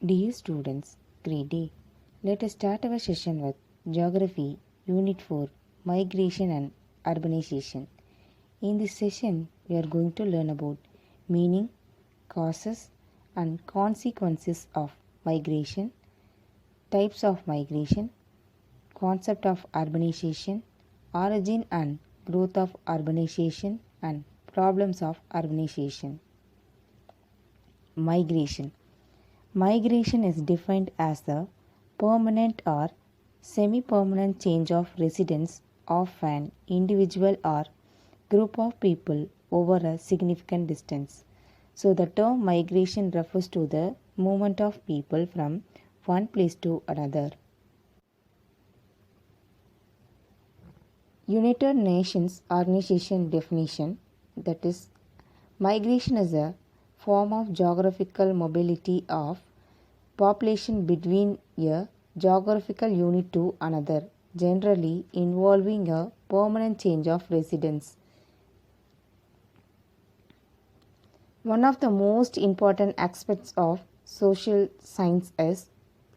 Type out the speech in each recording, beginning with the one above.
Dear students, great day. Let us start our session with Geography, Unit 4, Migration and Urbanization. In this session, we are going to learn about meaning, causes, and consequences of migration, types of migration, concept of urbanization, origin and growth of urbanization, and problems of urbanization. Migration. Migration is defined as the permanent or semi-permanent change of residence of an individual or group of people over a significant distance. So the term migration refers to the movement of people from one place to another. United Nations Organization definition, that is, migration is a form of geographical mobility of population between a geographical unit to another, generally involving a permanent change of residence. One of the most important aspects of social science is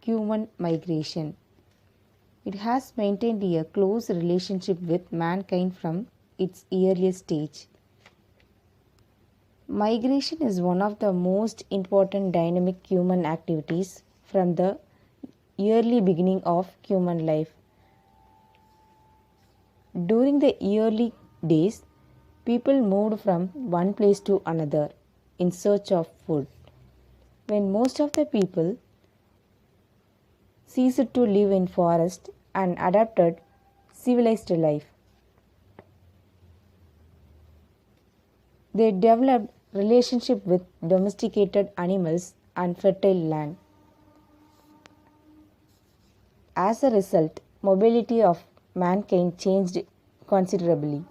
human migration. It has maintained a close relationship with mankind from its earliest stage. Migration is one of the most important dynamic human activities from the early beginning of human life. During the early days, people moved from one place to another in search of food. When most of the people ceased to live in forest and adapted civilized life, they developed relationship with domesticated animals and fertile land. As a result, mobility of mankind changed considerably.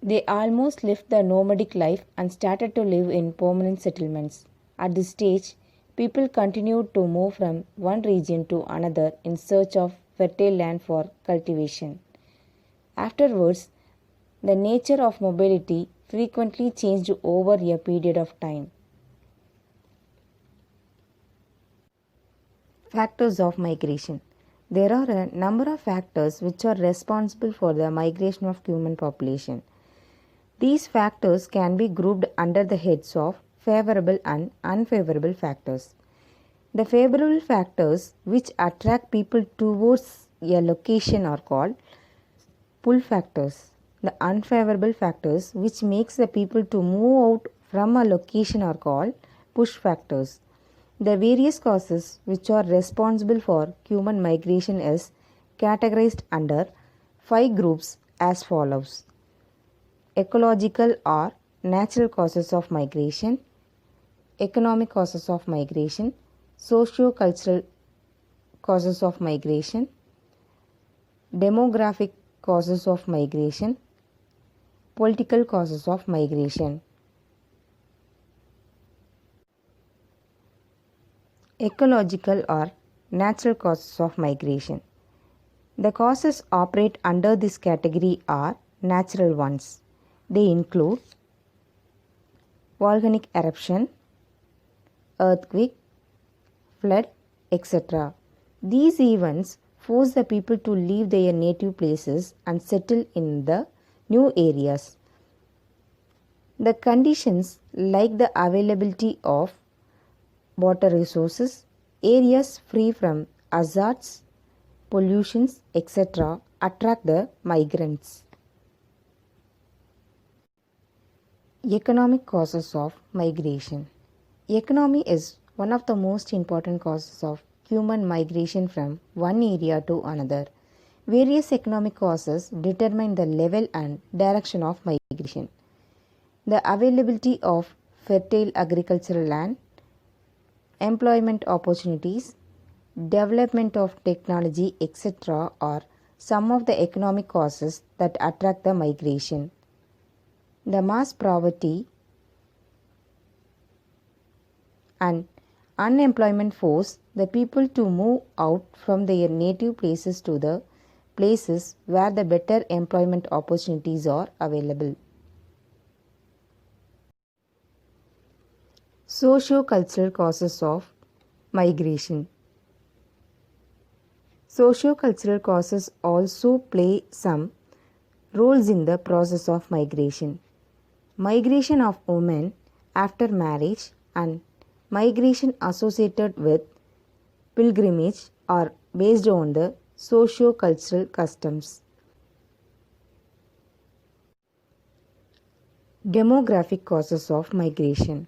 They almost left the nomadic life and started to live in permanent settlements. At this stage, people continued to move from one region to another in search of fertile land for cultivation. Afterwards, the nature of mobility frequently changed over a period of time. Factors of migration. There are a number of factors which are responsible for the migration of human population. These factors can be grouped under the heads of favorable and unfavorable factors. The favorable factors which attract people towards a location are called pull factors. The unfavorable factors which makes the people to move out from a location are called push factors. The various causes which are responsible for human migration is categorized under 5 groups as follows: ecological or natural causes of migration, economic causes of migration, socio-cultural causes of migration, demographic causes of migration, political causes of migration. Ecological or natural causes of migration. The causes operate under this category are natural ones. They include volcanic eruption, earthquake, flood, etc. These events force the people to leave their native places and settle in the new areas. The conditions like the availability of water resources, areas free from hazards, pollutions, etc. attract the migrants. Economic causes of migration. Economy is one of the most important causes of human migration from one area to another. Various economic causes determine the level and direction of migration. The availability of fertile agricultural land, employment opportunities, development of technology, etc. are some of the economic causes that attract the migration. The mass poverty and unemployment force the people to move out from their native places to the places where the better employment opportunities are available. Socio-cultural causes of migration. Socio-cultural causes also play some roles in the process of migration. Migration of women after marriage and migration associated with pilgrimage are based on the socio-cultural customs. Demographic causes of migration.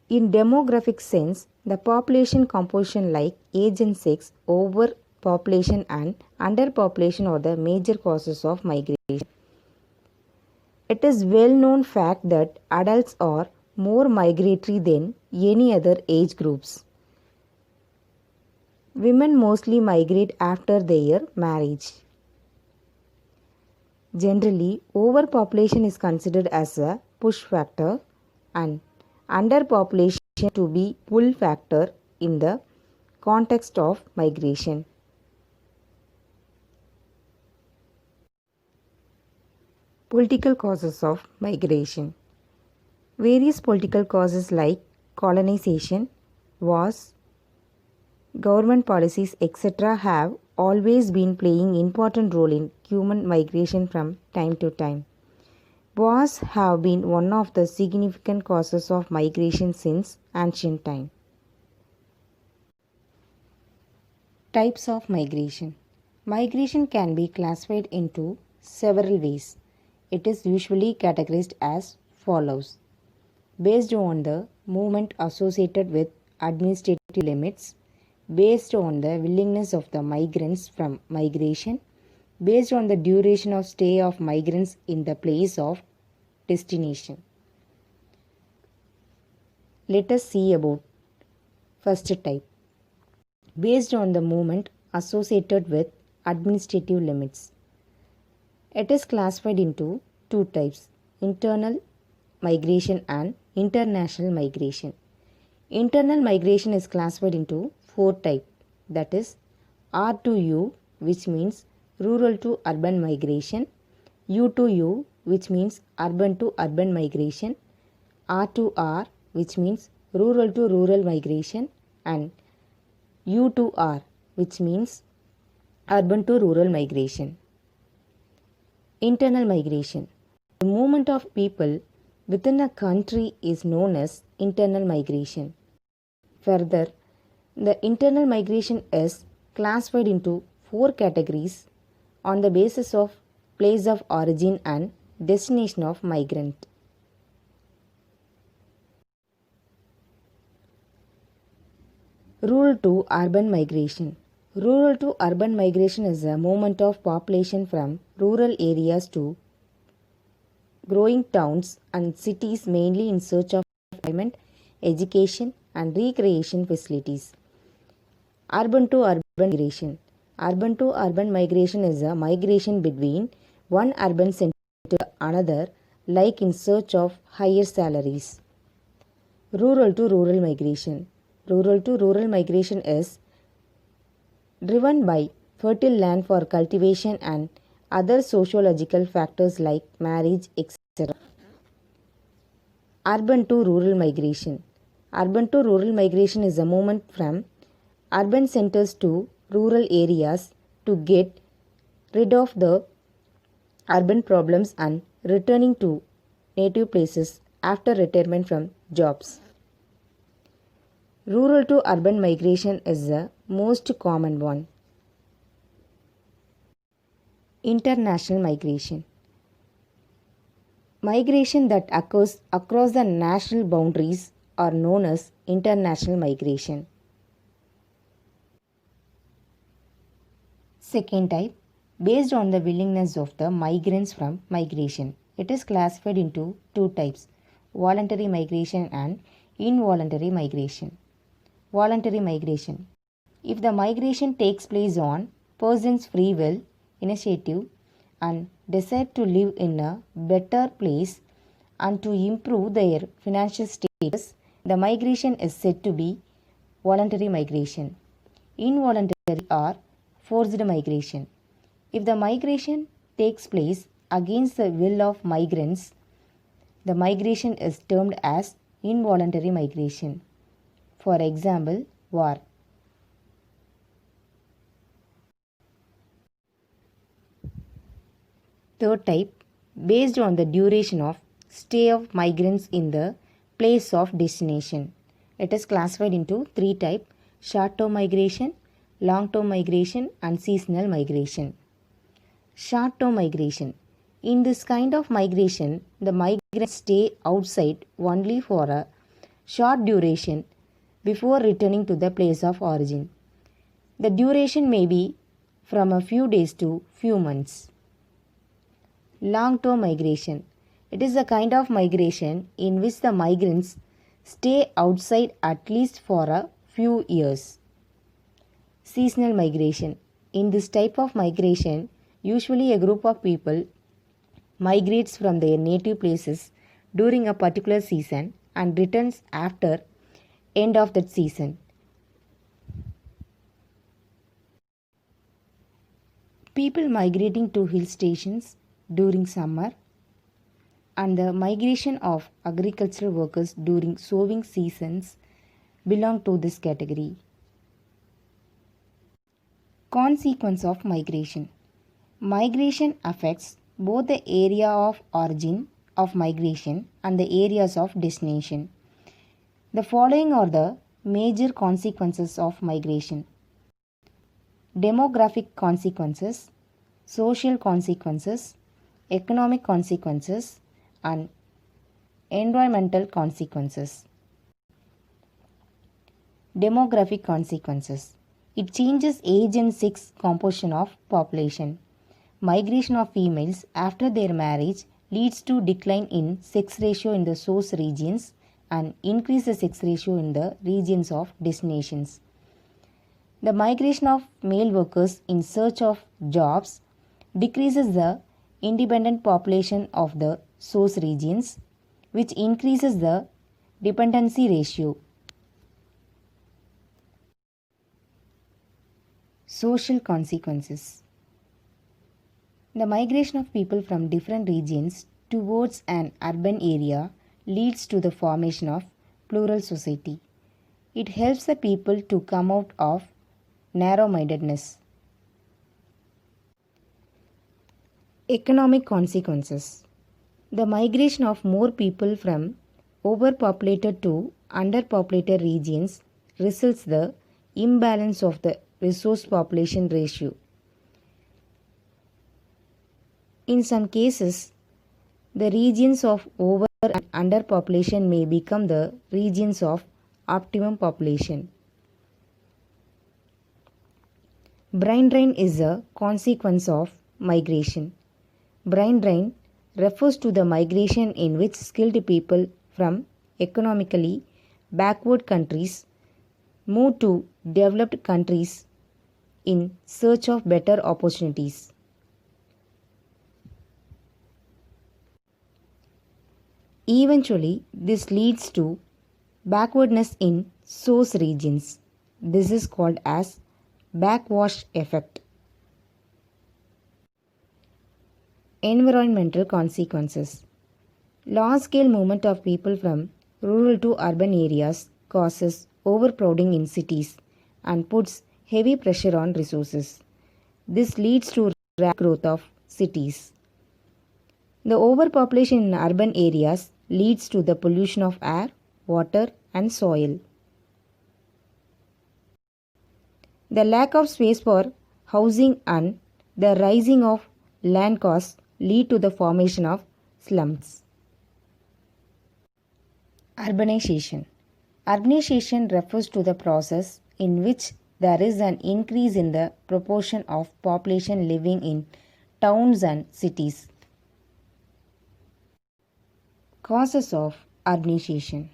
In demographic sense, the population composition like age and sex, overpopulation and underpopulation are the major causes of migration. It is well known fact that adults are more migratory than any other age groups. Women mostly migrate after their marriage. Generally, overpopulation is considered as a push factor and underpopulation to be pull factor in the context of migration. Political causes of migration. Various political causes like colonization, wars, government policies, etc. have always been playing important role in human migration from time to time. Wars have been one of the significant causes of migration since ancient time. Types of migration. Migration can be classified into several ways. It is usually categorized as follows. Based on the movement associated with administrative limits, based on the willingness of the migrants from migration, based on the duration of stay of migrants in the place of destination. Let us see about first type. Based on the movement associated with administrative limits. It is classified into two types, internal migration and international migration. Internal migration is classified into four types, that is R to U, which means rural to urban migration, U to U, which means urban to urban migration, R to R, which means rural to rural migration, and U to R, which means urban to rural migration. Internal migration. The movement of people within a country is known as internal migration. Further, the internal migration is classified into four categories on the basis of place of origin and destination of migrant. Rural to urban migration. Rural to urban migration is a movement of population from rural areas to growing towns and cities, mainly in search of employment, education, and recreation facilities. Urban to urban migration. Urban to urban migration is a migration between one urban center to another, like in search of higher salaries. Rural to rural migration. Rural to rural migration is driven by fertile land for cultivation and other sociological factors like marriage, etc. Urban to rural migration. Urban to rural migration is a movement from urban centers to rural areas to get rid of the urban problems and returning to native places after retirement from jobs. Rural to urban migration is the most common one. International migration. Migration that occurs across the national boundaries are known as international migration. Second type, based on the willingness of the migrants from migration. It is classified into two types, voluntary migration and involuntary migration. Voluntary migration. If the migration takes place on person's free will, initiative, and desire to live in a better place and to improve their financial status, the migration is said to be voluntary migration. Involuntary or forced migration. If the migration takes place against the will of migrants, the migration is termed as involuntary migration. For example, war. Third type, based on the duration of stay of migrants in the place of destination. It is classified into three types: short-term migration, long-term migration, and seasonal migration. Short-term migration. In this kind of migration, the migrants stay outside only for a short duration before returning to the place of origin. The duration may be from a few days to few months. Long-term migration. It is a kind of migration in which the migrants stay outside at least for a few years. Seasonal migration. In this type of migration, usually a group of people migrates from their native places during a particular season and returns after end of that season. People migrating to hill stations during summer and the migration of agricultural workers during sowing seasons belong to this category. Consequence of migration. Migration affects both the area of origin of migration and the areas of destination. The following are the major consequences of migration: demographic consequences, social consequences, economic consequences, and environmental consequences. Demographic consequences. It changes age and sex composition of population. Migration of females after their marriage leads to decline in sex ratio in the source regions and increase the sex ratio in the regions of destinations. The migration of male workers in search of jobs decreases the independent population of the source regions, which increases the dependency ratio. Social consequences. The migration of people from different regions towards an urban area leads to the formation of plural society. It helps the people to come out of narrow-mindedness. Economic consequences. The migration of more people from overpopulated to underpopulated regions results the imbalance of the resource population ratio. In some cases, the regions of over and underpopulation may become the regions of optimum population. Brain drain is a consequence of migration. Brain drain refers to the migration in which skilled people from economically backward countries move to developed countries in search of better opportunities. Eventually, this leads to backwardness in source regions. This is called as backwash effect. Environmental consequences. Large-scale movement of people from rural to urban areas causes overcrowding in cities and puts heavy pressure on resources. This leads to rapid growth of cities. The overpopulation in urban areas leads to the pollution of air, water, and soil. The lack of space for housing and the rising of land costs lead to the formation of slums. Urbanization. Urbanization refers to the process in which there is an increase in the proportion of population living in towns and cities. Causes of urbanization.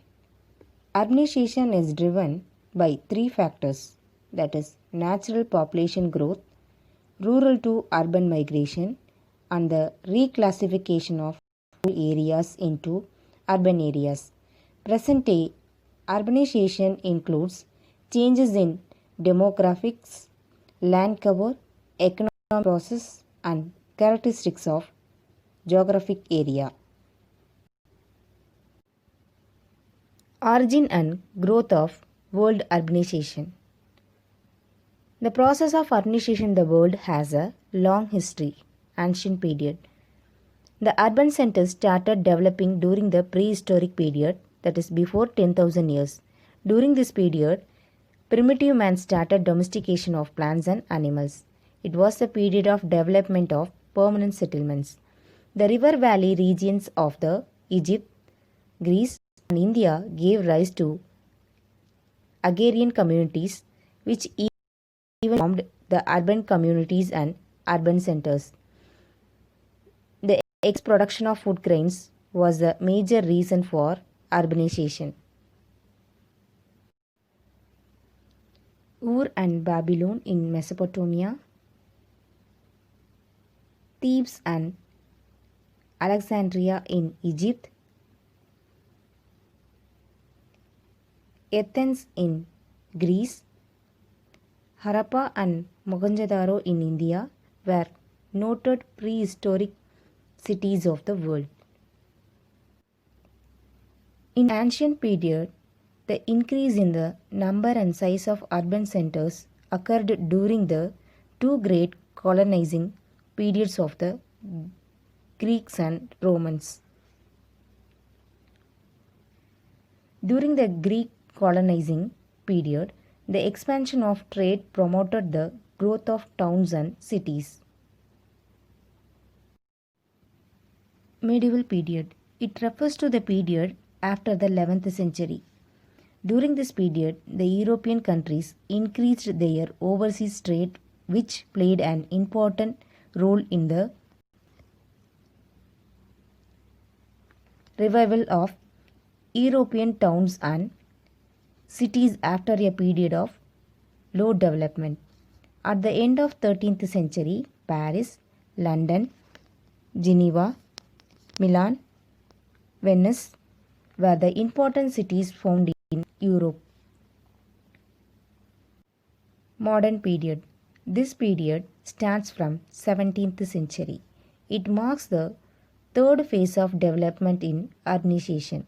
Urbanization is driven by three factors, that is natural population growth, rural to urban migration, and the reclassification of areas into urban areas. Present day urbanization includes changes in demographics, land cover, economic process, and characteristics of geographic area. Origin and growth of world urbanization. The process of urbanization in the world has a long history, ancient period. The urban centers started developing during the prehistoric period, that is before 10,000 years. During this period, primitive man started domestication of plants and animals. It was a period of development of permanent settlements. The river valley regions of the Egypt, Greece, and India gave rise to agrarian communities, which even formed the urban communities and urban centers. The production of food grains was a major reason for urbanization. Ur and Babylon in Mesopotamia, Thebes and Alexandria in Egypt, Athens in Greece, Harappa and Mohenjo-daro in India were noted prehistoric cities of the world. In ancient period, the increase in the number and size of urban centers occurred during the two great colonizing periods of the Greeks and Romans. During the Greek colonizing period, the expansion of trade promoted the growth of towns and cities. Medieval period. It refers to the period after the 11th century. During this period, the European countries increased their overseas trade, which played an important role in the revival of European towns and cities after a period of low development. At the end of 13th century, Paris, London, Geneva, Milan, Venice were the important cities found in Europe. Modern period. This period starts from 17th century. It marks the third phase of development in urbanization.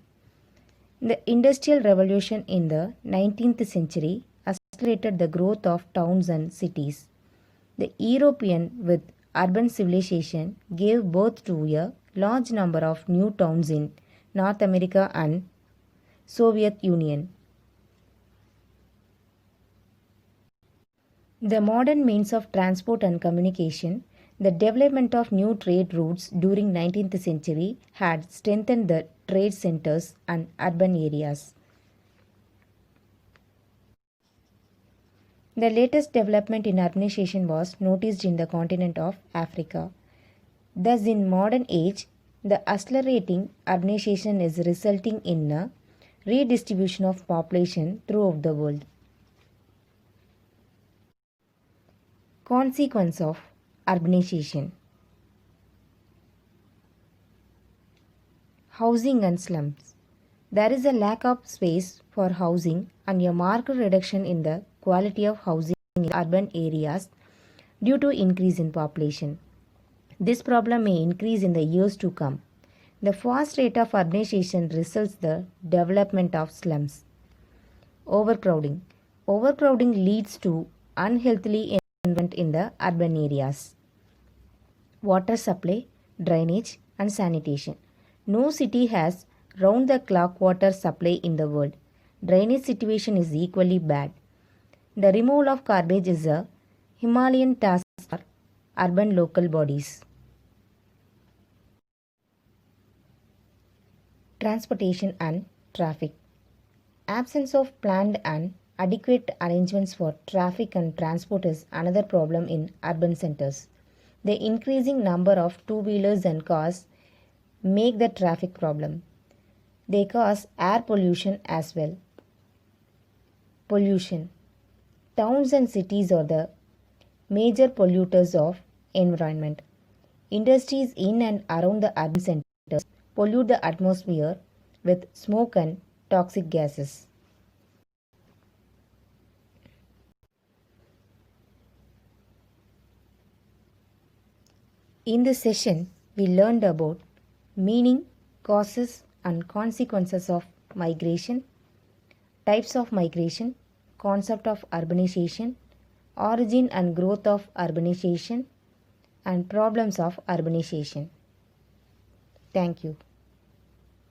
The Industrial Revolution in the 19th century accelerated the growth of towns and cities. The European with urban civilization gave birth to a large number of new towns in North America and Soviet Union. The modern means of transport and communication, the development of new trade routes during 19th century had strengthened the trade centers and urban areas. The latest development in urbanization was noticed in the continent of Africa. Thus, in modern age, the accelerating urbanization is resulting in a redistribution of population throughout the world. Consequence of urbanization. Housing and slums. There is a lack of space for housing and a marked reduction in the quality of housing in urban areas due to increase in population. This problem may increase in the years to come. The fast rate of urbanization results the development of slums. Overcrowding. Overcrowding leads to unhealthy environment in the urban areas. Water supply, drainage and sanitation. No city has round-the-clock water supply in the world. Drainage situation is equally bad. The removal of garbage is a Himalayan task for urban local bodies. Transportation and traffic. Absence of planned and adequate arrangements for traffic and transport is another problem in urban centers. The increasing number of two-wheelers and cars make the traffic problem. They cause air pollution as well. Pollution. Towns and cities are the major polluters of environment. Industries in and around the urban centers pollute the atmosphere with smoke and toxic gases. In this session, we learned about meaning, causes, and consequences of migration, types of migration, concept of urbanization, origin and growth of urbanization, and problems of urbanization. Thank you.